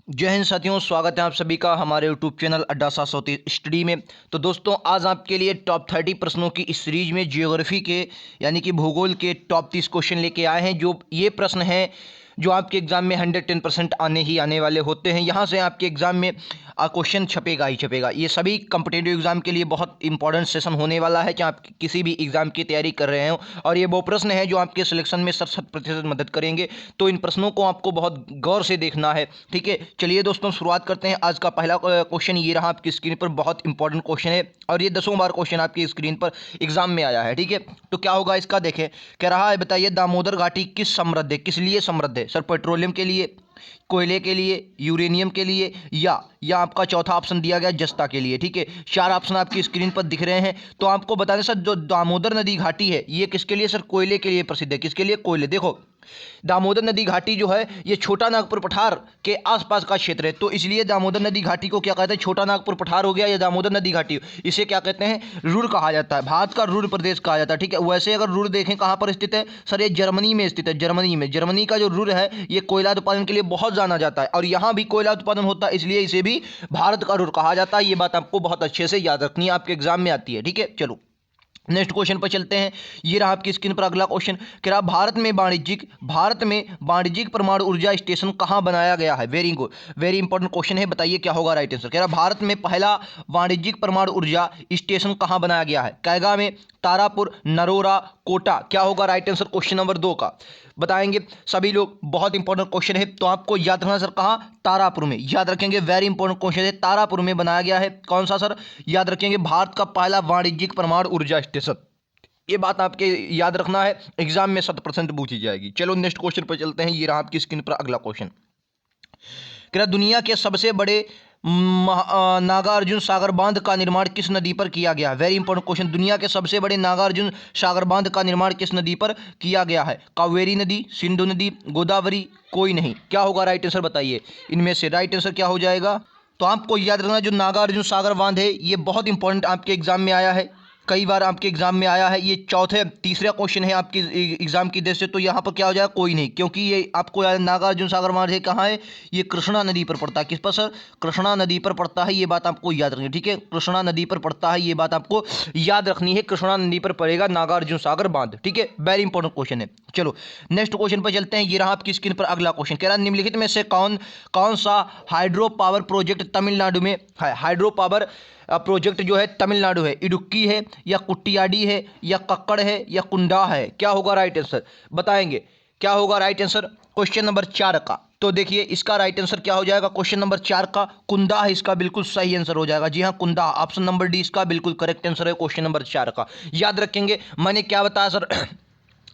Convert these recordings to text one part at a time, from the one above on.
जय हिंद साथियों, स्वागत है आप सभी का हमारे यूट्यूब चैनल अड्डा 730 स्टडी में। तो दोस्तों, आज आपके लिए टॉप 30 प्रश्नों की इस सीरीज में जियोग्राफी के यानी कि भूगोल के टॉप 30 क्वेश्चन लेके आए हैं। जो ये प्रश्न हैं जो आपके एग्जाम में 110% आने ही आने वाले होते हैं। यहाँ से आपके एग्जाम में क्वेश्चन छपेगा ही छपेगा। ये सभी कम्पिटेटिव एग्जाम के लिए बहुत इंपॉर्टेंट सेशन होने वाला है, चाहे आप किसी भी एग्जाम की तैयारी कर रहे हो। और ये वो प्रश्न है जो आपके सिलेक्शन में 60% मदद करेंगे। तो इन प्रश्नों को आपको बहुत गौर से देखना है, ठीक है। चलिए दोस्तों, शुरुआत करते हैं। आज का पहला क्वेश्चन ये रहा आपकी स्क्रीन पर, बहुत इंपॉर्टेंट क्वेश्चन है और ये 10 बार क्वेश्चन आपकी स्क्रीन पर एग्जाम में आया है, ठीक है। तो क्या होगा इसका, देखें। कह रहा है, बताइए दामोदर घाटी किस समृद्ध है, किस लिए समृद्ध है? सर, पेट्रोलियम के लिए, कोयले के लिए, यूरेनियम के लिए, या आपका चौथा ऑप्शन दिया गया जस्ता के लिए, ठीक है। 4 ऑप्शन आपकी स्क्रीन पर दिख रहे हैं। तो आपको बता दें सर, जो दामोदर नदी घाटी है ये किसके लिए? सर, कोयले के लिए प्रसिद्ध है। किसके लिए? कोयले। देखो, दामोदर नदी घाटी जो है ये छोटा नागपुर पठार के आसपास का क्षेत्र है, तो इसलिए दामोदर नदी घाटी को क्या कहते हैं? छोटा नागपुर पठार हो गया या दामोदर नदी घाटी, इसे क्या कहते हैं? रुर कहा जाता है। भारत का रुर प्रदेश कहा जाता है, ठीक है। वैसे अगर रुर देखें कहाँ पर स्थित है सर, ये जर्मनी में स्थित है। जर्मनी में, जर्मनी का जो रुर है ये कोयला उत्पादन के लिए बहुत जाना जाता है और यहाँ भी कोयला उत्पादन होता है, इसलिए इसे भी भारत का रुर कहा जाता है। ये बात आपको बहुत अच्छे से याद रखनी है, आपके एग्जाम में आती है, ठीक है। चलो नेक्स्ट क्वेश्चन पर चलते हैं। ये रहा आपकी स्क्रीन पर अगला क्वेश्चन। कह रहा भारत में वाणिज्यिक परमाणु ऊर्जा स्टेशन कहाँ बनाया गया है? Very good, very important question है। बताइए क्या होगा राइट आंसर। कह रहा भारत में पहला वाणिज्यिक परमाणु ऊर्जा स्टेशन कहाँ बनाया गया है? कैगा में, तारापुर, नरोरा, कोटा। क्या होगा राइट आंसर क्वेश्चन नंबर 2 का? बताएंगे सभी लोग। बहुत इंपॉर्टेंट क्वेश्चन है, तो आपको याद रखना सर, कहाँ? तारापुर में। याद रखेंगे, वेरी इंपॉर्टेंट क्वेश्चन है। तारापुर में बनाया गया है। कौन सा सर? याद रखेंगे, भारत का पहला वाणिज्यिक परमाणु ऊर्जा स्टेशन। ये बात आपके याद रखना है, एग्जाम में 100% पूछी जाएगी। चलो नेक्स्ट क्वेश्चन पर चलते हैं। ये रहा आपकी स्क्रीन पर अगला क्वेश्चन। क्या दुनिया के सबसे बड़े नागार्जुन सागर बांध का निर्माण किस नदी पर किया गया? Very important question. दुनिया के सबसे बड़े नागार्जुन सागर बांध का निर्माण किस नदी पर किया गया है? कावेरी नदी, सिंधु नदी, गोदावरी, कोई नहीं। क्या होगा राइट आंसर बताइए इनमें से? राइट आंसर क्या हो जाएगा? तो आपको याद रखना, जो नागार्जुन सागर बांध है ये बहुत इंपॉर्टेंट आपके एग्जाम में आया है, कई बार आपके एग्जाम में आया है। ये तीसरा क्वेश्चन है आपकी एग्जाम की दृष्टि से। तो यहाँ पर क्या हो जाएगा? कोई नहीं, क्योंकि ये आपको याद, नागार्जुन सागर बांध है कहाँ है? ये कृष्णा नदी पर पड़ता है। किस पर सर? कृष्णा नदी पर पड़ता है। ये बात आपको याद रखनी है, ठीक है। कृष्णा नदी पर पड़ता है, ये बात आपको याद रखनी है। कृष्णा नदी पर पड़ेगा नागार्जुन सागर बांध, ठीक है। वेरी इंपॉर्टेंट क्वेश्चन है। चलो नेक्स्ट क्वेश्चन पर चलते हैं। ये रहा आपकी स्क्रीन पर अगला क्वेश्चन। कह रहा है, निम्नलिखित में से कौन कौन सा हाइड्रो पावर प्रोजेक्ट तमिलनाडु में है? हाइड्रो पावर प्रोजेक्ट जो है तमिलनाडु है। इडुक्की है, या कुट्टियाडी है, या कक्कड़ है, या कुंडा है? क्या होगा राइट आंसर बताएंगे? क्या होगा राइट आंसर क्वेश्चन नंबर 4 का? तो देखिए इसका राइट आंसर क्या हो जाएगा क्वेश्चन नंबर 4 का? कुंदा है इसका बिल्कुल सही आंसर हो जाएगा। जी हाँ, कुंदा, ऑप्शन नंबर डी इसका बिल्कुल करेक्ट आंसर है क्वेश्चन नंबर 4 का। याद रखेंगे, मैंने क्या बताया सर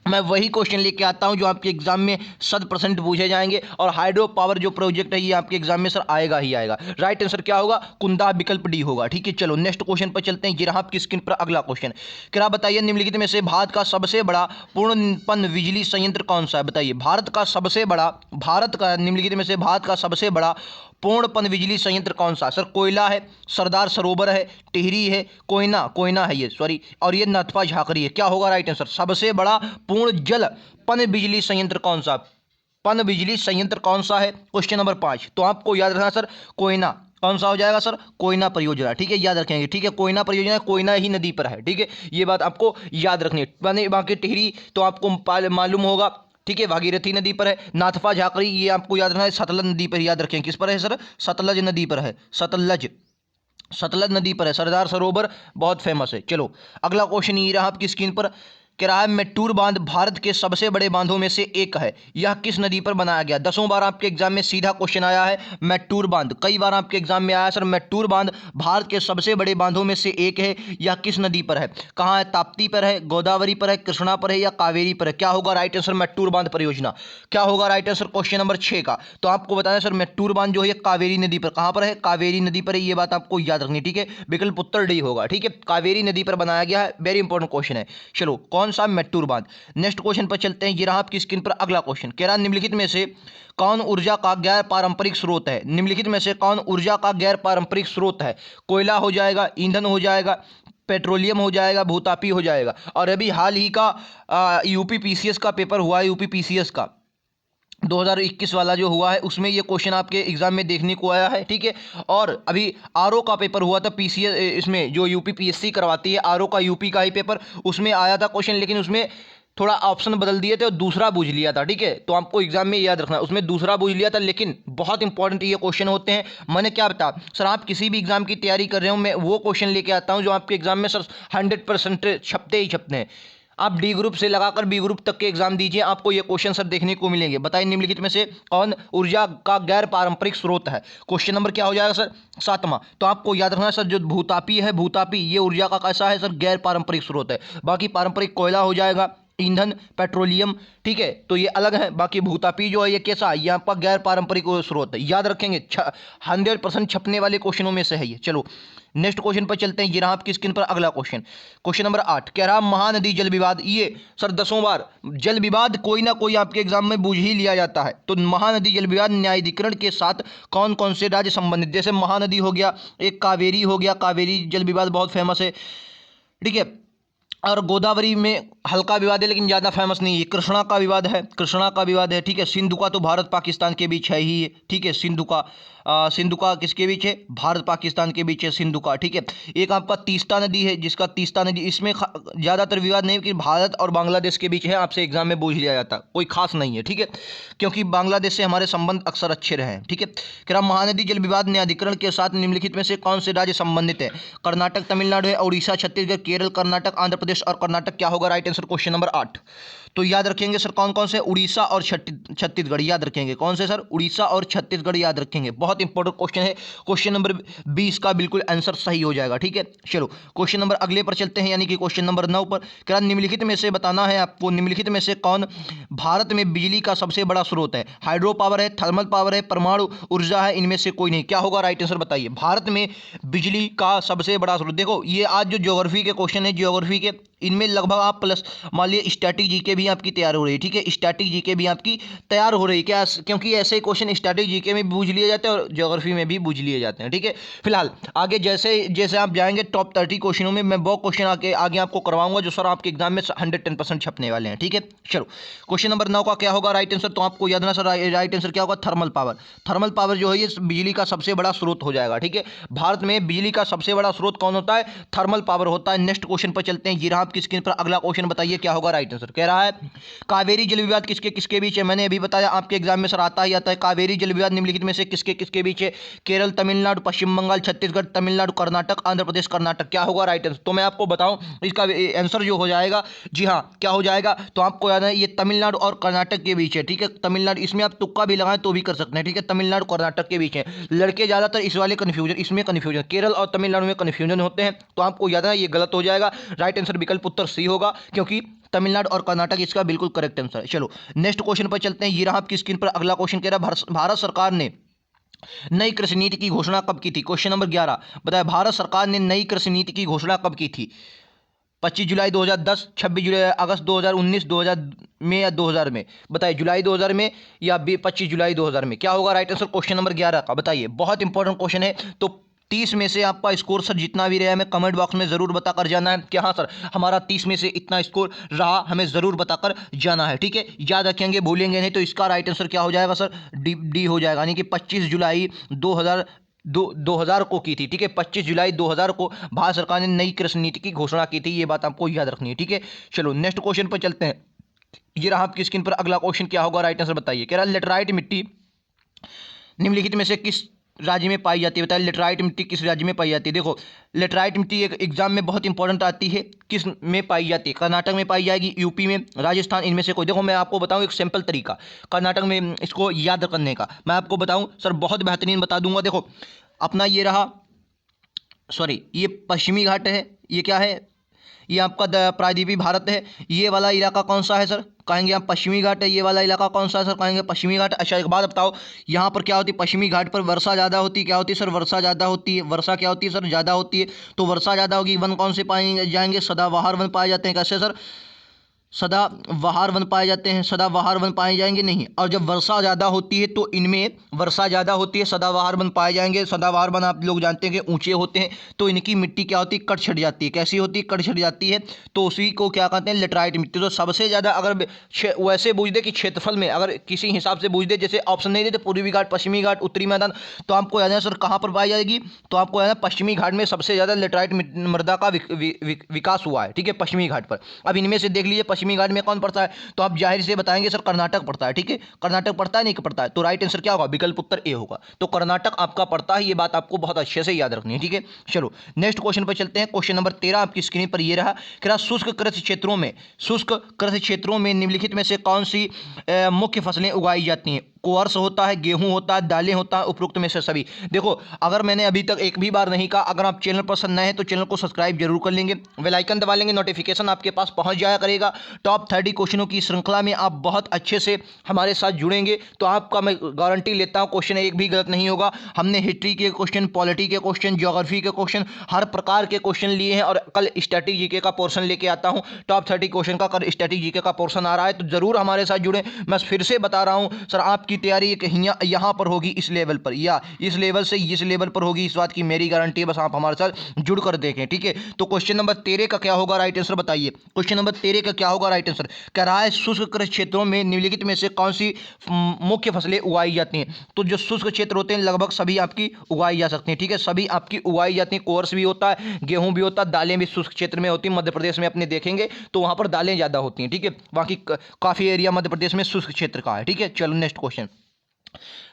मैं वही क्वेश्चन लेके आता हूं जो आपके एग्जाम में 100% पूछे जाएंगे, और हाइड्रो पावर जो प्रोजेक्ट है ये आपके एग्जाम में सर आएगा ही आएगा। राइट आंसर क्या होगा? कुंदा, विकल्प डी होगा, ठीक है। चलो नेक्स्ट क्वेश्चन पर चलते हैं। ये रहा आपकी स्क्रीन पर अगला क्वेश्चन। क्या बताइए, निम्नलिखित में से भारत का सबसे बड़ा पूर्ण बिजली संयंत्र कौन सा है? बताइए भारत का निम्नलिखित में से भारत का सबसे बड़ा पूर्ण पनबिजली संयंत्र कौन सा? सर, कोयला है, सरदार सरोवर है, टिहरी है, कोयना है ये, सॉरी, और ये नथपा झाकरी है। क्या होगा राइट आंसर? सबसे बड़ा पूर्ण जल पन बिजली संयंत्र कौन सा? पन बिजली संयंत्र कौन सा है? Question number 5। तो आपको याद रखना सर, कोयना। कौन सा हो जाएगा सर? कोयना परियोजना, ठीक है। याद रखेंगे, ठीक है। कोयना परियोजना कोयना ही नदी पर है, ठीक है। ये बात आपको याद रखनी है। बाकी टिहरी तो आपको मालूम होगा, ठीक है, भागीरथी नदी पर है। नाथपा झाकरी ये आपको याद रखना है, सतलज नदी पर। याद रखें किस पर है सर? सतलज नदी पर है। सतलज नदी पर है। सरदार सरोवर बहुत फेमस है। चलो अगला क्वेश्चन ये रहा आपकी स्क्रीन पर। कह रहा है, मेट्टूर बांध भारत के सबसे बड़े बांधों में से एक है, यह किस नदी पर बनाया गया? 10 बार आपके एग्जाम में सीधा क्वेश्चन आया है मेट्टूर बांध, कई बार आपके एग्जाम में आया सर। मेट्टूर बांध भारत के सबसे बड़े बांधों में से एक है, यह किस नदी पर है? कहाँ है? ताप्ती पर है, गोदावरी पर है, कृष्णा पर है, या कावेरी पर है? क्या होगा राइट आंसर मेट्टूर बांध परियोजना? क्या होगा राइट आंसर क्वेश्चन नंबर 6 का? तो आपको बताया सर, मेट्टूर बांध जो है कावेरी नदी पर, कहाँ पर है? कावेरी नदी पर है। ये बात आपको याद रखनी, ठीक है। विकल्प उत्तर डी होगा, ठीक है। कावेरी नदी पर बनाया गया है। वेरी इंपॉर्टेंट क्वेश्चन है। चलो कौन सा? मेट्टूर बांध। नेक्स्ट क्वेश्चन पर चलते हैं। ये रहा आपकी स्क्रीन पर अगला क्वेश्चन। कह रहा है, निम्नलिखित में से कौन ऊर्जा का गैर पारंपरिक स्रोत है? निम्नलिखित में से कौन ऊर्जा का गैर पारंपरिक स्रोत है? कोयला हो जाएगा, ईंधन हो जाएगा, पेट्रोलियम हो जाएगा, भूतापी हो जाएगा। और अभी हाल ही का यूपी पीसीएस का पेपर हुआ है, यूपी पीसीएस का, 2021 वाला जो हुआ है उसमें ये क्वेश्चन आपके एग्जाम में देखने को आया है, ठीक है। और अभी आरओ का पेपर हुआ था पीसीएस, इसमें जो यूपी पीएससी करवाती है आरओ का यूपी का ही पेपर, उसमें आया था क्वेश्चन, लेकिन उसमें थोड़ा ऑप्शन बदल दिए थे और दूसरा बूझ लिया था, ठीक है। तो आपको एग्जाम में याद रखना है, उसमें दूसरा बूझ लिया था, लेकिन बहुत इंपॉर्टेंट ये क्वेश्चन होते हैं। मैंने क्या बता सर, आप किसी भी एग्जाम की तैयारी कर रहे हो, मैं वो क्वेश्चन लेके आता हूँ जो आपके एग्जाम में सर 100% छपते ही छपते हैं। आप डी ग्रुप से लगाकर बी ग्रुप तक के एग्जाम दीजिए, आपको ये क्वेश्चन सर देखने को मिलेंगे। बताइए निम्नलिखित में से कौन ऊर्जा का गैर पारंपरिक स्रोत है। क्वेश्चन नंबर क्या हो जाएगा सर, 7वां। तो आपको याद रखना है सर, जो भूतापी है, भूतापी ये ऊर्जा का कैसा है सर, गैर पारंपरिक स्रोत है। बाकी पारंपरिक कोयला हो जाएगा, ईंधन, पेट्रोलियम, ठीक है, तो ये अलग है। बाकी भूतापी जो है ये कैसा है, ये आपका गैर पारंपरिक स्रोत है, याद रखेंगे। 100% छपने वाले क्वेश्चनों में से है ये। चलो नेक्स्ट क्वेश्चन पर चलते हैं। ये रहा आपकी स्क्रीन पर अगला क्वेश्चन, क्वेश्चन नंबर 8। कह रहा महानदी जल विवाद, ये सर 10 बार जल विवाद कोई ना कोई आपके एग्जाम में बूझ ही लिया जाता है। तो महानदी जल विवाद न्यायाधिकरण के साथ कौन कौन से राज्य संबंधित, जैसे महानदी हो गया, एक कावेरी हो गया, कावेरी जल विवाद बहुत फेमस है, ठीक है। और गोदावरी में हल्का विवाद है लेकिन ज़्यादा फेमस नहीं है। कृष्णा का विवाद है, कृष्णा का विवाद है, ठीक है। सिंधु का तो भारत पाकिस्तान के बीच है ही, ठीक है। सिंधु का किसके बीच है, भारत पाकिस्तान के बीच है सिंधु का, ठीक है। एक आपका तीस्ता नदी है, जिसका तीस्ता नदी, इसमें ज़्यादातर विवाद नहीं कि भारत और बांग्लादेश के बीच है, आपसे एग्जाम में पूछ लिया जाता, कोई खास नहीं है, ठीक है, क्योंकि बांग्लादेश से हमारे संबंध अक्सर अच्छे रहे हैं, ठीक है। कह रहा महानदी जल विवाद न्यायाधिकरण के साथ निम्नलिखित में से कौन से राज्य संबंधित है। कर्नाटक, तमिलनाडु है, उड़ीसा, छत्तीसगढ़, केरल, कर्नाटक, आंध्र प्रदेश और कर्नाटक। क्या होगा राइट आंसर, क्वेश्चन नंबर 8। तो याद रखेंगे सर कौन कौन से, उड़ीसा और छत्तीसगढ़ याद रखेंगे। कौन से सर, उड़ीसा और छत्तीसगढ़ याद रखेंगे, बहुत इंपॉर्टेंट क्वेश्चन है। क्वेश्चन नंबर 20 का बिल्कुल आंसर सही हो जाएगा, ठीक है। चलो क्वेश्चन नंबर अगले पर चलते हैं, यानी कि क्वेश्चन नंबर 9 पर। क्या निम्नलिखित में से बताना है आपको, निम्नलिखित में से कौन भारत में बिजली का सबसे बड़ा स्रोत है। हाइड्रो पावर है, थर्मल पावर है, परमाणु ऊर्जा है, इनमें से कोई नहीं। क्या होगा राइट आंसर बताइए। भारत में बिजली का सबसे बड़ा स्रोत, देखो ये आज जो ज्योग्राफी के क्वेश्चन है, ज्योग्राफी के, इनमें लगभग आप प्लस मान लीजिए स्टैटिक जीके भी आपकी तैयार हो रही है, ठीक है। स्टैटिक जीके भी आपकी तैयार हो रही है, क्या, क्योंकि ऐसे क्वेश्चन स्टैटिक जीके में भी बूझ लिए जाते हैं और ज्योग्राफी में भी बूझ लिए जाते हैं, ठीक है। फिलहाल आगे जैसे जैसे आप जाएंगे टॉप 30 क्वेश्चनों में, मैं वो क्वेश्चन आगे आपको करवाऊंगा जो सर आपके एग्जाम में 110% छपने वाले हैं, ठीक है। चलो क्वेश्चन नंबर 9 का क्या होगा राइट आंसर, तो आपको याद ना सर राइट आंसर क्या होगा, थर्मल पावर। थर्मल पावर जो है ये बिजली का सबसे बड़ा स्रोत हो जाएगा, ठीक है। भारत में बिजली का सबसे बड़ा स्रोत कौन होता है, थर्मल पावर होता है। नेक्स्ट क्वेश्चन पर चलते हैं। ये रहा आपकी स्क्रीन पर अगला क्वेश्चन, बताइए क्या होगा राइट आंसर। कह रहा है कावेरी जल विवाद किसके किसके बीच है। मैंने अभी बताया आपके एग्जाम में सर आता ही आता है, कावेरी जल विवाद निम्नलिखित में से किसके किसके बीच है। केरल, तमिलनाडु, पश्चिम बंगाल, छत्तीसगढ़, तमिलनाडु, कर्नाटक, आंध्र प्रदेश, कर्नाटक। क्या होगा राइट आंसर, तो मैं आपको बताऊं इसका आंसर जो हो जाएगा, जी हाँ क्या हो जाएगा, तो आपको याद है ये तमिलनाडु और कर्नाटक के बीच है, ठीक है। तमिलनाडु, इसमें आप तुक्का भी लगाएं तो भी कर सकते हैं, ठीक है। तमिलनाडु कर्नाटक के बीच है, लड़के ज्यादातर इस वाले कंफ्यूजन, इसमें कंफ्यूजन केरल और तमिलनाडु में कंफ्यूजन होते हैं, तो आपको याद है ये गलत हो जाएगा। राइट आंसर विकल्प उत्तर सी होगा, क्योंकि तमिलनाडु और कर्नाटक इसका बिल्कुल करेक्ट आंसर है। चलो नेक्स्ट क्वेश्चन पर चलते हैं। ये रहा आपकी स्क्रीन पर अगला क्वेश्चन, कह रहा है भारत सरकार ने नई कृषि नीति की घोषणा कब की थी। क्वेश्चन नंबर 11 बताया, भारत सरकार ने नई कृषि नीति की घोषणा कब की थी। 25 जुलाई 2010, 26 जुलाई अगस्त 2019, 2000 में या 2000 में, बताइए जुलाई 2000 में या 25 जुलाई 2000 में। क्या होगा राइट आंसर क्वेश्चन नंबर 11 का, बताइए। बहुत इंपॉर्टेंट क्वेश्चन है, तो 30 में से आपका स्कोर सर जितना भी रहा, हमें कमेंट बॉक्स में ज़रूर बताकर जाना है कि हाँ सर हमारा 30 में से इतना स्कोर रहा, हमें ज़रूर बताकर जाना है, ठीक है। याद रखेंगे, भूलेंगे नहीं। तो इसका राइट आंसर क्या हो जाएगा सर, डी हो जाएगा, यानी कि 25 जुलाई 2000 को की थी, ठीक है। 25 जुलाई 2000 को भारत सरकार ने नई कृषि नीति की घोषणा की थी, ये बात आपको याद रखनी है, ठीक है। चलो नेक्स्ट क्वेश्चन पर चलते हैं। ये रहा आपकी स्क्रीन पर अगला क्वेश्चन, क्या होगा राइट आंसर बताइए। कह रहा है लेटराइट मिट्टी निम्नलिखित में से किस राज्य में पाई जाती है। बताइए लेटराइट मिट्टी किस राज्य में पाई जाती है। देखो लेटराइट मिट्टी एक एग्जाम में बहुत इंपॉर्टेंट आती है, किस में पाई जाती है। कर्नाटक में पाई जाएगी, यूपी में, राजस्थान, इनमें से कोई। देखो मैं आपको बताऊं एक सिंपल तरीका कर्नाटक में इसको याद करने का, मैं आपको बताऊं सर बहुत बेहतरीन बता दूंगा। देखो अपना ये रहा, सॉरी ये पश्चिमी घाट है, ये क्या है, ये आपका प्रायद्वीपीय भारत है। ये वाला इलाका कौन सा है सर, कहेंगे आप पश्चिमी घाट है। ये वाला इलाका कौन सा है सर, कहेंगे पश्चिमी घाट। अच्छा एक बात बताओ, यहाँ पर क्या होती है, पश्चिमी घाट पर वर्षा ज़्यादा होती है। क्या होती है सर, वर्षा ज़्यादा होती है। वर्षा क्या होती है सर, ज़्यादा होती है। तो वर्षा ज़्यादा होगी, वन कौन से पाए जाएंगे, सदाबहार वन पाए जाते हैं। कैसे सर, सदाबहार वन पाए जाते हैं? सदाबहार वन पाए जाएंगे नहीं। और जब वर्षा ज़्यादा होती है तो इनमें वर्षा ज़्यादा होती है, सदाबहार वन पाए जाएंगे। सदाबहार वन आप लोग जानते हैं कि ऊंचे होते हैं, तो इनकी मिट्टी क्या होती है? कट छट जाती है। कैसी होती है? कट छट जाती है। तो उसी को क्या कहते हैं? लेटराइट मिट्टी। तो सबसे ज़्यादा अगर वैसे बूझ दे कि क्षेत्रफल में अगर किसी हिसाब से बूझ दे, जैसे ऑप्शन नहीं देते पूर्वी घाट, पश्चिमी घाट, उत्तरी मैदान, तो आपको याद है सर कहाँ पर पाई जाएगी? तो आपको याद है पश्चिमी घाट में सबसे ज़्यादा लेटराइट मृदा का विकास हुआ है, ठीक है, पश्चिमी घाट पर। अब इनमें से देख लीजिए पश्चिमी घाट में कौन पड़ता है? तो आप जाहिर से बताएंगे सर कर्नाटक पड़ता है, ठीक है, कर्नाटक पड़ता है, नहीं पड़ता है? तो राइट आंसर क्या होगा? विकल्प उत्तर ए होगा। तो कर्नाटक आपका पड़ता है, ये बात आपको बहुत अच्छे से याद रखनी है, ठीक है। चलो नेक्स्ट क्वेश्चन पर चलते हैं। क्वेश्चन नंबर 13 आपकी स्क्रीन पर ये रहा कि शुष्क कृषि क्षेत्रों में, शुष्क कृषि क्षेत्रों में निम्नलिखित में से कौन सी मुख्य फसलें उगाई जाती हैं? कोर्स होता है, गेहूं होता है, दालें होता है, उपरोक्त में से सभी। देखो अगर मैंने अभी तक एक भी बार नहीं कहा, अगर आप चैनल पर नए हैं तो चैनल को सब्सक्राइब जरूर कर लेंगे, बेल आइकन दबा लेंगे, नोटिफिकेशन आपके पास पहुंच जाया करेगा। टॉप 30 क्वेश्चनों की श्रृंखला में आप बहुत अच्छे से हमारे साथ जुड़ेंगे तो आपका मैं गारंटी लेता हूं क्वेश्चन एक भी गलत नहीं होगा। हमने हिस्ट्री के क्वेश्चन, पॉलिटी के क्वेश्चन, ज्योग्राफी के क्वेश्चन, हर प्रकार के क्वेश्चन लिए हैं। और कल स्टैटिक जीके का पोर्शन लेके आता हूं, टॉप 30 क्वेश्चन का कल स्टैटिक जीके का पोर्शन आ रहा है, तो जरूर हमारे साथ जुड़े। मैं फिर से बता रहा हूं सर, आपकी तैयारी कहीं यहाँ पर होगी इस लेवल पर, या इस लेवल से इस लेवल पर होगी, इस बात की मेरी गारंटी है। बस आप हमारे साथ जुड़ कर देखें, ठीक है। तो क्वेश्चन नंबर 13 का क्या होगा राइट आंसर? बताइए क्वेश्चन नंबर 13 का क्या होगा राइट आंसर? कह रहा है शुष्क कृषि क्षेत्रों में निम्नलिखित में से कौन सी मुख्य फसलें उगाई जाती हैं? तो जो शुष्क क्षेत्र होते हैं लगभग सभी आपकी उगाई जा सकती हैं, ठीक है, सभी आपकी उगाई जाती हैं। कोर्स भी होता है, गेहूं भी होता है, दालें भी शुष्क क्षेत्र में होती हैं। मध्य प्रदेश में अपने देखेंगे तो वहां पर दालें ज्यादा होती हैं, ठीक है। बाकी काफी एरिया मध्य प्रदेश में शुष्क क्षेत्र का है, ठीक है। चलो नेक्स्ट क्वेश्चन।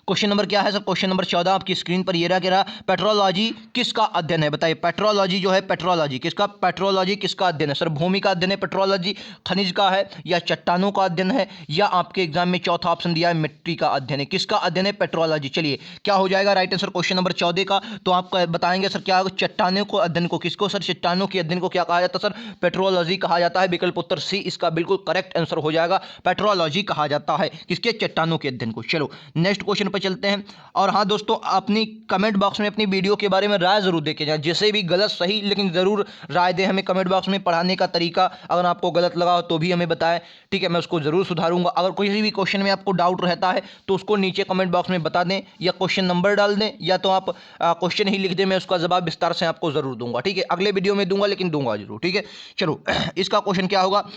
क्वेश्चन नंबर क्या है सर? क्वेश्चन नंबर 14 आपकी स्क्रीन पर ये रहा। पेट्रोलॉजी किसका अध्ययन है? बताइए पेट्रोलॉजी जो है, पेट्रोलॉजी किसका? पेट्रोलॉजी किसका अध्ययन है सर? भूमि का अध्ययन है पेट्रोलॉजी, खनिज का है, या चट्टानों का अध्ययन है, या आपके एग्जाम में चौथा ऑप्शन दिया है मिट्टी का अध्ययन है? किसका अध्ययन है? पेट्रोलॉजी। चलिए क्या हो जाएगा राइट आंसर क्वेश्चन नंबर 14 का? तो आप बताएंगे सर क्या होगा? चट्टानों को अध्ययन को, किसको सर? चट्टानों के अध्ययन को क्या कहा जाता है सर? पेट्रोलॉजी कहा जाता है। विकल्प उत्तर सी इसका बिल्कुल करेक्ट आंसर हो जाएगा। पेट्रोलॉजी कहा जाता है किसके? चट्टानों के अध्ययन को। चलो नेक्स्ट क्वेश्चन पर चलते हैं। और हाँ दोस्तों, अपनी कमेंट बॉक्स में अपनी वीडियो के बारे में राय जरूर देके जाए, जैसे भी गलत सही, लेकिन जरूर राय दें हमें कमेंट बॉक्स में। पढ़ाने का तरीका अगर आपको गलत लगा हो तो भी हमें बताएं, ठीक है, मैं उसको जरूर सुधारूंगा। अगर कोई भी क्वेश्चन में आपको डाउट रहता है तो उसको नीचे कमेंट बॉक्स में बता दें, या क्वेश्चन नंबर डाल दें, या तो आप क्वेश्चन ही लिख दें, मैं उसका जवाब विस्तार से आपको जरूर दूंगा, ठीक है। अगले वीडियो में दूंगा, लेकिन दूंगा जरूर, ठीक है। चलो इसका क्वेश्चन क्या होगा?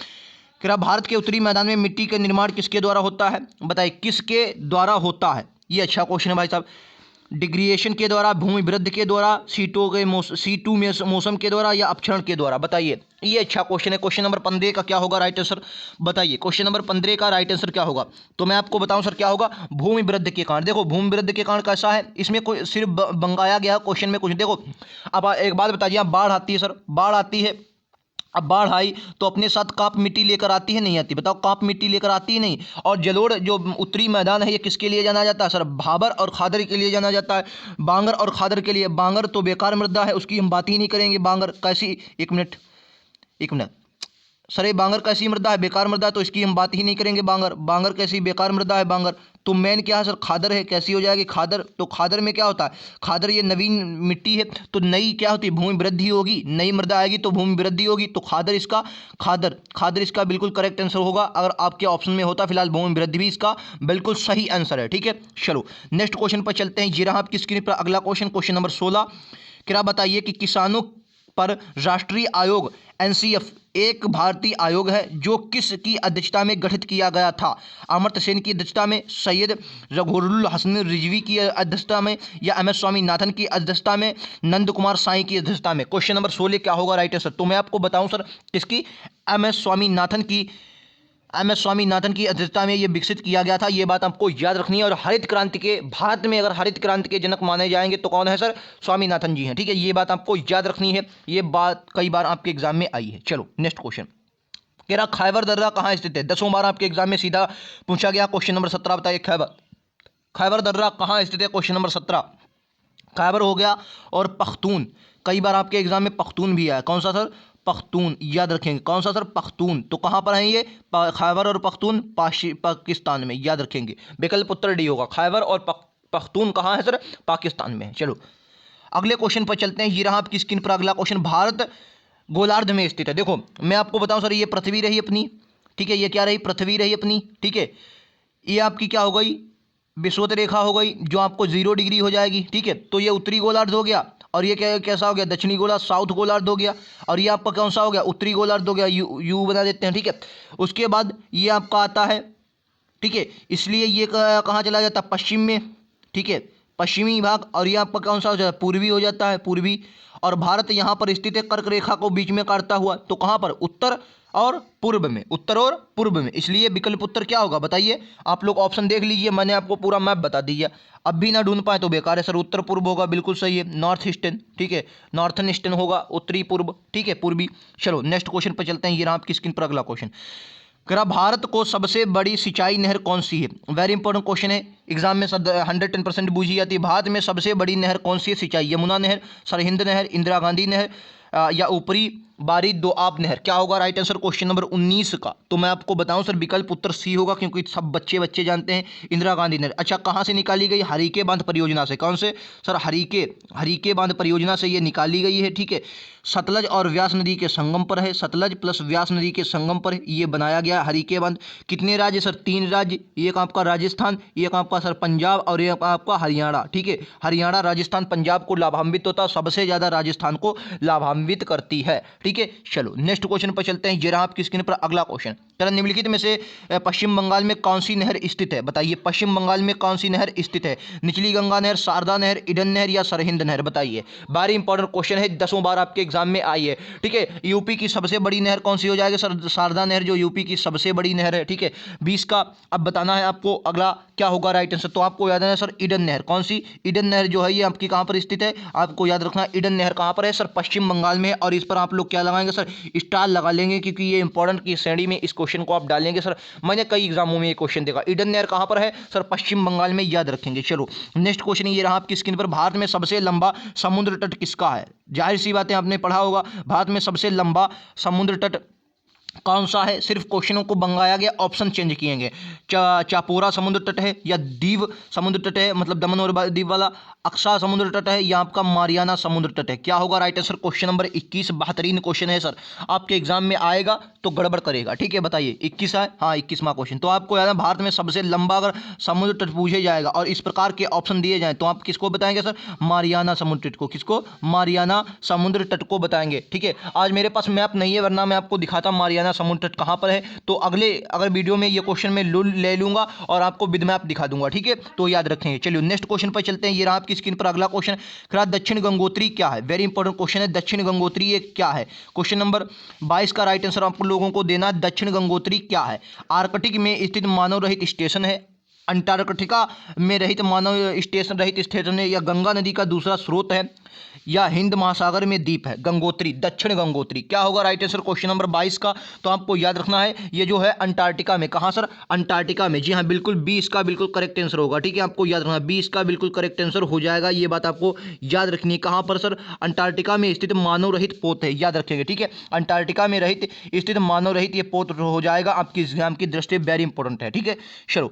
क्या भारत के उत्तरी मैदान में मिट्टी का निर्माण किसके द्वारा होता है? बताइए किसके द्वारा होता है? ये अच्छा क्वेश्चन है भाई साहब। डिग्रिएशन के द्वारा, भूमि वृद्धि के द्वारा, सीटू में मौसम के द्वारा, या अपक्षरण के द्वारा? बताइए, ये अच्छा क्वेश्चन है। क्वेश्चन नंबर 15 का क्या होगा राइट आंसर? बताइए क्वेश्चन नंबर 15 का राइट आंसर क्या होगा? तो मैं आपको बताऊं सर क्या होगा? भूमि वृद्धि के कारण। देखो भूमि वृद्धि के कारण कैसा है, इसमें कोई सिर्फ बंगाया गया क्वेश्चन में कुछ। देखो अब एक बात बताइए, आप बाढ़ आती है सर, बाढ़ आती है, अब बाढ़ आई तो अपने साथ काप मिट्टी लेकर आती है नहीं आती? बताओ, काप मिट्टी लेकर आती है नहीं। और जलोढ़ जो उत्तरी मैदान है ये किसके लिए जाना जाता है सर? भाबर और खादर के लिए जाना जाता है, बांगर और खादर के लिए। बांगर तो बेकार मृदा है, उसकी हम बात ही नहीं करेंगे। बांगर कैसी, एक मिनट सर, ये बांगर कैसी मृदा है? बेकार मृदा है, तो इसकी हम बात ही नहीं करेंगे। बांगर कैसी बेकार मृदा है बांगर। तो मेन क्या है सर? खादर है। कैसी हो जाएगी? खादर। तो खादर में क्या होता है? खादर ये नवीन मिट्टी है, तो नई क्या होती है? भूमि वृद्धि होगी, नई मृदा आएगी तो भूमि वृद्धि होगी। तो खादर इसका, खादर इसका बिल्कुल करेक्ट आंसर होगा। अगर आपके ऑप्शन में होता फिलहाल भूमि वृद्धि भी इसका बिल्कुल सही आंसर है, ठीक है। चलो नेक्स्ट क्वेश्चन पर चलते हैं। जी रहा आपकी स्क्रीन पर अगला क्वेश्चन, क्वेश्चन नंबर 16। क्या बताइए कि किसानों पर राष्ट्रीय आयोग एनसीएफ एक भारतीय आयोग है जो किसकी अध्यक्षता में गठित किया गया था? अमर्त्य सेन की अध्यक्षता में, सैयद रघुरुल हसन रिजवी की अध्यक्षता में, या एम एस स्वामीनाथन की अध्यक्षता में, नंद कुमार साई की अध्यक्षता में? क्वेश्चन नंबर 16 क्या होगा राइट आंसर? तो मैं आपको बताऊं सर, किसकी? एम एस स्वामीनाथन की अध्यक्षता में ये विकसित किया गया था। ये बात आपको याद रखनी है। और हरित क्रांति के, भारत में अगर हरित क्रांति के जनक माने जाएंगे तो कौन है सर? स्वामीनाथन जी हैं, ठीक है। ये बात आपको याद रखनी है, ये बात कई बार आपके एग्जाम में आई है। चलो नेक्स्ट क्वेश्चन। कह रहा खैबर दर्रा कहाँ स्थित है? 10 बार आपके एग्जाम में सीधा पूछा गया। क्वेश्चन नंबर 17 बताइए, खैबर दर्रा कहाँ स्थित है? क्वेश्चन नंबर 17 खैबर हो गया। और पख्तून, कई बार आपके एग्जाम में पख्तून भी आया। कौन सा सर? पख्तून, याद रखेंगे। कौन सा सर? पख्तून। तो कहाँ पर है ये? खैबर और पख्तून पाकिस्तान में, याद रखेंगे। विकल्प उत्तर डी होगा। खैबर और पख्तून कहाँ है सर? पाकिस्तान में है। चलो अगले क्वेश्चन पर चलते हैं। ये रहा आपकी स्क्रीन पर अगला क्वेश्चन। भारत गोलार्ध में स्थित है। देखो मैं आपको बताऊं सर, ये पृथ्वी रही अपनी, ठीक है, ये क्या रही, पृथ्वी रही अपनी, ठीक है। ये आपकी क्या हो गई, विषुवत रेखा हो गई जो आपको 0 डिग्री हो जाएगी, ठीक है। तो ये उत्तरी गोलार्ध हो गया, और ये क्या कैसा हो गया, दक्षिणी गोलार्ध, साउथ गोलार्ध हो गया, और ये आपका कौन सा हो गया, उत्तरी गोलार्ध हो गया, यू बना देते हैं, ठीक है। उसके बाद ये आपका आता है, ठीक है, इसलिए ये कहाँ चला जाता है, पश्चिम में, ठीक है, पश्चिमी भाग, और ये आपका कौन सा हो जाता है, पूर्वी हो जाता है, पूर्वी। और भारत यहाँ पर स्थित है कर्क रेखा को बीच में काटता हुआ, तो कहाँ पर, उत्तर और पूर्व में, उत्तर और पूर्व में, इसलिए विकल्प उत्तर क्या होगा बताइए। आप लोग ऑप्शन देख लीजिए, मैंने आपको पूरा मैप बता दिया, अब भी ना ढूंढ पाए तो बेकार है सर। उत्तर पूर्व होगा, बिल्कुल सही है। नॉर्थ ईस्टर्न, ठीक है, नॉर्थन ईस्टर्न होगा, उत्तरी पूर्व, ठीक है, पूर्वी। चलो नेक्स्ट क्वेश्चन पर चलते हैं, ये रहा आपकी स्क्रीन पर अगला क्वेश्चन। करा भारत को सबसे बड़ी सिंचाई नहर कौन सी है, वेरी इंपॉर्टेंट क्वेश्चन है, एग्जाम में 110% पूछी जाती है। भारत में सबसे बड़ी नहर कौन सी है सिंचाई, यमुना नहर, सरहिंद नहर, इंदिरा गांधी नहर, या ऊपरी बारी दोआब नहर, क्या होगा राइट आंसर क्वेश्चन नंबर 19 का। तो मैं आपको बताऊं सर, विकल्प उत्तर सी होगा, क्योंकि सब बच्चे जानते हैं इंदिरा गांधी नहर। अच्छा, कहाँ से निकाली गई, हरीके बांध परियोजना से, कौन से सर, हरीके बांध परियोजना से ये निकाली गई है, ठीक है। सतलज और व्यास नदी के संगम पर है, सतलज प्लस व्यास नदी के संगम पर ये बनाया गया हरीके बांध। कितने राज्य सर, 3 राज्य, एक आपका राजस्थान, एक आपका सर पंजाब, और एक आपका हरियाणा, ठीक है। हरियाणा, राजस्थान, पंजाब को लाभान्वित होता है, सबसे ज़्यादा राजस्थान को लाभान्वित करती है, ठीक है। चलो नेक्स्ट क्वेश्चन पर चलते हैं, ये रहा आपकी स्क्रीन पर अगला क्वेश्चन। तरह निम्नलिखित में से पश्चिम बंगाल में कौन सी नहर स्थित है, बताइए पश्चिम बंगाल में कौन सी नहर स्थित है, निचली गंगा नहर, शारदा नहर, ईडन नहर, या सरहिंद नहर, बताइए। वेरी इंपॉर्टेंट क्वेश्चन है, 10 बार आपके एग्जाम में आई है, ठीक है। यूपी की सबसे बड़ी नहर कौन सी हो जाएगी सर, शारदा नहर जो यूपी की सबसे बड़ी नहर है, ठीक है। 20 का अब बताना है आपको, अगला क्या होगा राइट आंसर। तो आपको याद है सर, ईडन नहर, कौन सी, ईडन नहर जो है ये आपकी कहाँ पर स्थित है, आपको याद रखना, ईडन नहर कहाँ पर है सर, पश्चिम बंगाल में है। और इस पर आप लोग क्या लगाएंगे सर, स्टार लगा लेंगे, क्योंकि ये इंपॉर्टेंट की श्रेणी में इस क्वेश्चन को आप डालेंगे सर। मैंने कई एग्जामों में ये क्वेश्चन देखा, ईडन नहर कहाँ पर है सर, पश्चिम बंगाल में, याद रखेंगे। चलो नेक्स्ट क्वेश्चन ये रहा आपकी स्क्रीन पर, भारत में सबसे लंबा समुद्र तट किसका है, जाहिर सी बातें आपने पढ़ा होगा, भारत में सबसे लंबा समुद्र तट कौन सा है, सिर्फ क्वेश्चनों को बंगाया गया, ऑप्शन चेंज किए गए। चापोरा समुद्र तट है, या दीव समुद्र तट है, मतलब दमन और दीव वाला, अक्सा समुद्र तट है, या आपका मारियाना समुद्र तट है, क्या होगा राइट आंसर क्वेश्चन नंबर 21। बेहतरीन क्वेश्चन है सर, आपके एग्जाम में आएगा तो गड़बड़ करेगा, ठीक है, बताइए 21 है, हाँ 21वां क्वेश्चन। तो आपको याद है, भारत में सबसे लंबा अगर समुद्र तट पूछे जाएगा और इस प्रकार के ऑप्शन दिए जाए तो आप किसको बताएंगे सर, मारियाना समुद्र तट को, किसको, मारियाना समुद्र तट को बताएंगे, ठीक है। आज मेरे पास मैप नहीं है, वरना मैं आपको दिखाता मारियाना समुद्र तट कहां पर है। तो अगर वीडियो में ये क्वेश्चन मैं ले लूंगा और आपको विद मैप दिखा दूंगा, ठीक है, तो याद रखेंगे। चलिए नेक्स्ट क्वेश्चन पर चलते हैं, ये रहा आपकी स्क्रीन पर अगला क्वेश्चन। फिर दक्षिण गंगोत्री क्या है, वेरी इंपॉर्टेंट क्वेश्चन है, दक्षिण गंगोत्री ये क्या है, क्वेश्चन नंबर 22 का राइट आंसर आप लोगों को देना। दक्षिण गंगोत्री क्या है, आर्कटिक में स्थित मानव रहित स्टेशन है, अंटार्कटिका में रहित मानव स्टेशन रहित स्टेशन है, या गंगा नदी का दूसरा स्रोत है, या हिंद महासागर में द्वीप है। गंगोत्री, दक्षिण गंगोत्री क्या होगा राइट आंसर क्वेश्चन नंबर 22 का। तो आपको याद रखना है, ये जो है अंटार्कटिका में, कहाँ सर, अंटार्कटिका में, जी हाँ बिल्कुल 20 का बिल्कुल करेक्ट आंसर होगा, ठीक है, आपको याद रखना 20 का बिल्कुल करेक्ट आंसर हो जाएगा, ये बात आपको याद रखनी है। कहाँ पर सर, अंटार्कटिका में स्थित मानव रहित पोत है, याद रखेंगे, ठीक है, अंटार्कटिका में रहित स्थित मानव रहित ये पोत हो जाएगा, आपकी एग्जाम की दृष्टि वेरी इंपॉर्टेंट है, ठीक है। चलो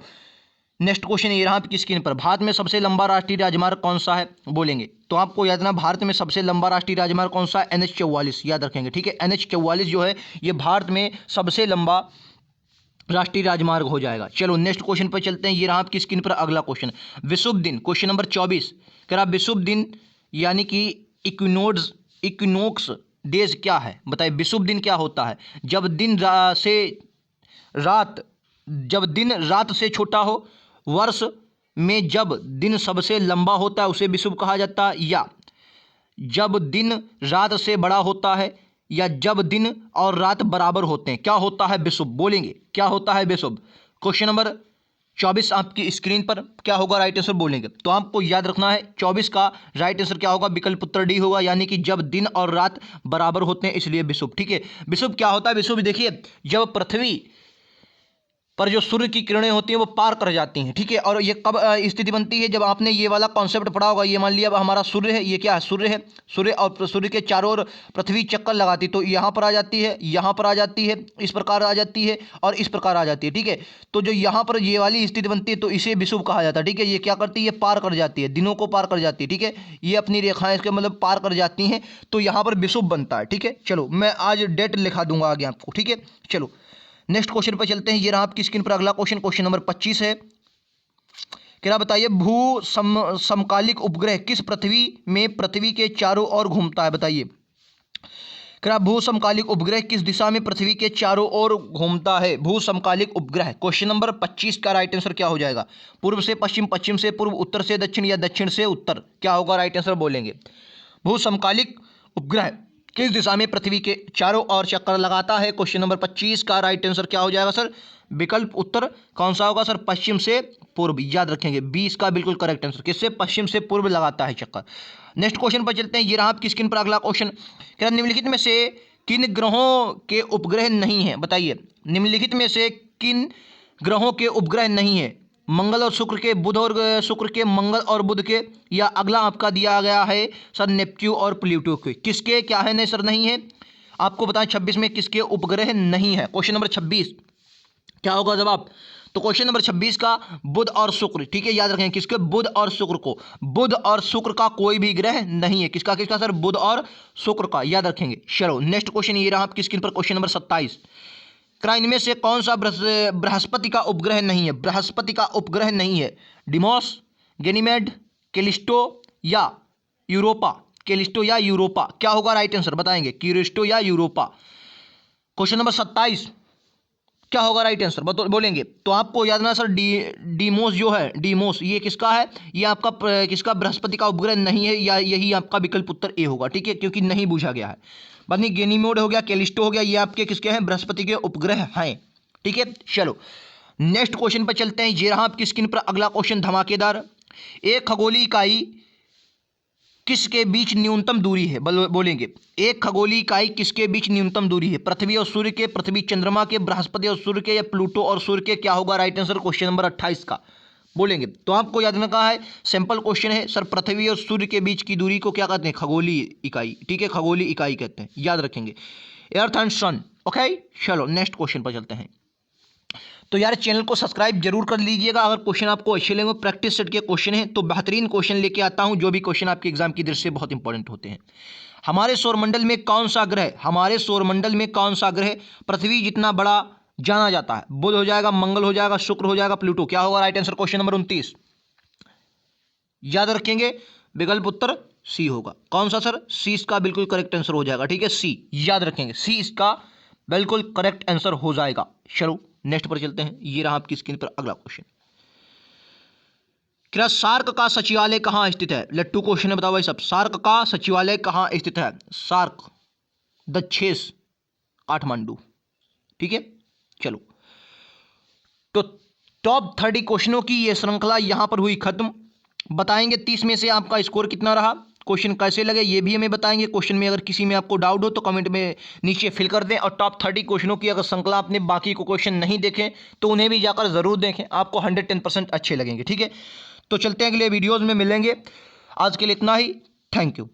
नेक्स्ट क्वेश्चन ये रहा आपकी स्क्रीन पर, भारत में सबसे लंबा राष्ट्रीय राजमार्ग कौन सा है, बोलेंगे तो आपको याद रखना, भारत में सबसे लंबा राष्ट्रीय राजमार्ग कौन सा है, NH44, याद रखेंगे, ठीक है, NH44 जो है ये भारत में सबसे लंबा राष्ट्रीय राजमार्ग हो जाएगा। चलो नेक्स्ट क्वेश्चन पर चलते हैं, ये रहा आपकी स्क्रीन पर अगला क्वेश्चन। विषुव दिन, क्वेश्चन नंबर 24, कह रहा विषुव दिन यानी कि इक्विनोक्स डेज क्या है, बताइए विषुव दिन क्या होता है, जब दिन रात से छोटा हो, वर्ष में जब दिन सबसे लंबा होता है उसे विषुव कहा जाता है, या जब दिन रात से बड़ा होता है, या जब दिन और रात बराबर होते हैं, क्या होता है विषुव, बोलेंगे क्या होता है विषुव। क्वेश्चन नंबर 24 आपकी स्क्रीन पर क्या होगा राइट आंसर, बोलेंगे तो आपको याद रखना है 24 का राइट आंसर क्या होगा, विकल्प उत्तर डी होगा, यानी कि जब दिन और रात बराबर होते हैं इसलिए विषुव, ठीक है। विषुव क्या होता है, विषुव देखिए जब पृथ्वी पर जो सूर्य की किरणें होती हैं वो पार कर जाती हैं, ठीक है, और ये कब स्थिति बनती है, जब आपने ये वाला कॉन्सेप्ट पढ़ा होगा, ये मान लिया अब हमारा सूर्य है, ये क्या है, सूर्य है, सूर्य और सूर्य के चारों ओर पृथ्वी चक्कर लगाती, तो यहाँ पर आ जाती है, यहाँ पर आ जाती है, इस प्रकार आ जाती है और इस प्रकार आ जाती है, ठीक है। तो जो यहाँ पर ये वाली स्थिति बनती है तो इसे विषुव कहा जाता है, ठीक है। ये क्या करती है, पार कर जाती है, दिनों को पार कर जाती है, ठीक है, ये अपनी रेखाएं इसके मतलब पार कर जाती हैं, तो यहाँ पर विषुव बनता है, ठीक है। चलो मैं आज डेट लिखा दूंगा आगे आपको, ठीक है। चलो नेक्स्ट क्वेश्चन पर चलते हैं। ये रहा आपकी स्क्रीन पर अगला क्वेश्चन, क्वेश्चन नंबर 25 है। क्या बताइए, समकालिक उपग्रह किस पृथ्वी में पृथ्वी के चारों ओर घूमता है? बताइए, क्या भू समकालिक उपग्रह किस दिशा में पृथ्वी के चारों ओर घूमता है? भू समकालिक उपग्रह। क्वेश्चन नंबर 25 का राइट आंसर क्या हो जाएगा? पूर्व से पश्चिम, पश्चिम से पूर्व, उत्तर से दक्षिण या दक्षिण से उत्तर? क्या होगा राइट आंसर बोलेंगे? भू समकालिक उपग्रह किस दिशा में पृथ्वी के चारों ओर चक्कर लगाता है? क्वेश्चन नंबर 25 का राइट आंसर क्या हो जाएगा सर? विकल्प उत्तर कौन सा होगा सर? पश्चिम से पूर्व। याद रखेंगे 20 का बिल्कुल करेक्ट आंसर। किससे? पश्चिम से पूर्व लगाता है चक्कर। नेक्स्ट क्वेश्चन पर चलते हैं। ये रहा आपकी स्क्रीन पर अगला क्वेश्चन। क्या निम्नलिखित में से किन ग्रहों के उपग्रह नहीं है? बताइए, निम्नलिखित में से किन ग्रहों के उपग्रह नहीं है? मंगल और शुक्र के, बुध और शुक्र के, मंगल और बुध के, या अगला आपका दिया गया है सर नेपच्यून और प्लूटो के? किसके क्या है? नहीं सर नहीं है। आपको बताएं 26 में किसके उपग्रह नहीं है? क्वेश्चन नंबर 26 क्या होगा जवाब? तो क्वेश्चन नंबर 26 का बुध और शुक्र। ठीक है, याद रखें किसके? बुध और शुक्र को। बुध और शुक्र का कोई भी ग्रह नहीं है। किसका किसका सर? बुध और शुक्र का। याद रखेंगे। चलो नेक्स्ट क्वेश्चन ये रहा आपकी स्क्रीन पर, क्वेश्चन नंबर 27। इनमें से कौन सा बृहस्पति का उपग्रह नहीं है? बृहस्पति का उपग्रह नहीं है। डिमोस, गैनीमेड, कैलिस्टो या यूरोपा? कैलिस्टो या यूरोपा? क्या होगा राइट आंसर बताएंगे? कैलिस्टो या यूरोपा? क्वेश्चन नंबर 27 क्या होगा राइट आंसर बोलेंगे? तो आपको याद ना सर, डीमोस जो है, डीमोस ये किसका है? ये आपका किसका? बृहस्पति का उपग्रह नहीं है, या यही आपका विकल्प उत्तर ए होगा। ठीक है, क्योंकि नहीं पूछा गया है। बाद में गैनीमेड हो गया, कैलिस्टो हो गया, ये आपके किसके हैं? बृहस्पति के उपग्रह हैं। ठीक है, चलो नेक्स्ट क्वेश्चन पर चलते हैं। ये रहा आपकी स्क्रीन पर अगला क्वेश्चन धमाकेदार। एक खगोलीय इकाई किसके बीच न्यूनतम दूरी है? बोलेंगे, एक खगोलीय इकाई किसके बीच न्यूनतम दूरी है? पृथ्वी और सूर्य के, पृथ्वी चंद्रमा के, बृहस्पति और सूर्य के, या प्लूटो और सूर्य के? क्या होगा राइट आंसर? क्वेश्चन नंबर 28 का बोलेंगे। तो आपको याद रखना कहा है, सिंपल क्वेश्चन है सर, पृथ्वी और सूर्य के बीच की दूरी को क्या कहते हैं? खगोलीय इकाई। ठीक है, खगोलीय इकाई कहते हैं, याद रखेंगे। Earth and sun. ओके, चलो नेक्स्ट क्वेश्चन पर चलते हैं। तो यार चैनल को सब्सक्राइब जरूर कर लीजिएगा। अगर क्वेश्चन आपको अच्छे लगे, प्रैक्टिस सेट के क्वेश्चन है, तो बेहतरीन क्वेश्चन लेके आता हूं, जो भी क्वेश्चन आपके एग्जाम की दृष्टि से बहुत इंपॉर्टेंट होते हैं। हमारे सौरमंडल में कौन सा ग्रह, हमारे सौरमंडल में कौन सा ग्रह पृथ्वी जितना बड़ा जाना जाता है? बुध हो जाएगा, मंगल हो जाएगा, शुक्र हो जाएगा, प्लूटो? क्या होगा राइट आंसर? क्वेश्चन नंबर 29 याद रखेंगे, विकल्प उत्तर सी होगा। कौन सा सर? सी इसका बिल्कुल करेक्ट आंसर हो जाएगा। ठीक है, सी याद रखेंगे, सी इसका बिल्कुल करेक्ट आंसर हो जाएगा। चलो नेक्स्ट पर चलते हैं। ये रहा आपकी स्क्रीन पर अगला क्वेश्चन। क्या सार्क का सचिवालय कहां स्थित है? लट्टू क्वेश्चन है, बताओ भाई सब। सार्क का सचिवालय कहां स्थित है? सार्क दक्षेस, काठमांडू। ठीक है, चलो तो टॉप 30 क्वेश्चनों की यह श्रृंखला यहां पर हुई खत्म। बताएंगे 30 में से आपका स्कोर कितना रहा, क्वेश्चन कैसे लगे ये भी हमें बताएंगे। क्वेश्चन में अगर किसी में आपको डाउट हो तो कमेंट में नीचे फिल कर दें। और टॉप 30 क्वेश्चनों की अगर श्रृंखला आपने बाकी को क्वेश्चन नहीं देखे तो उन्हें भी जाकर ज़रूर देखें, आपको 110% अच्छे लगेंगे। ठीक है, तो चलते हैं अगले वीडियोज़ में मिलेंगे। आज के लिए इतना ही, थैंक यू।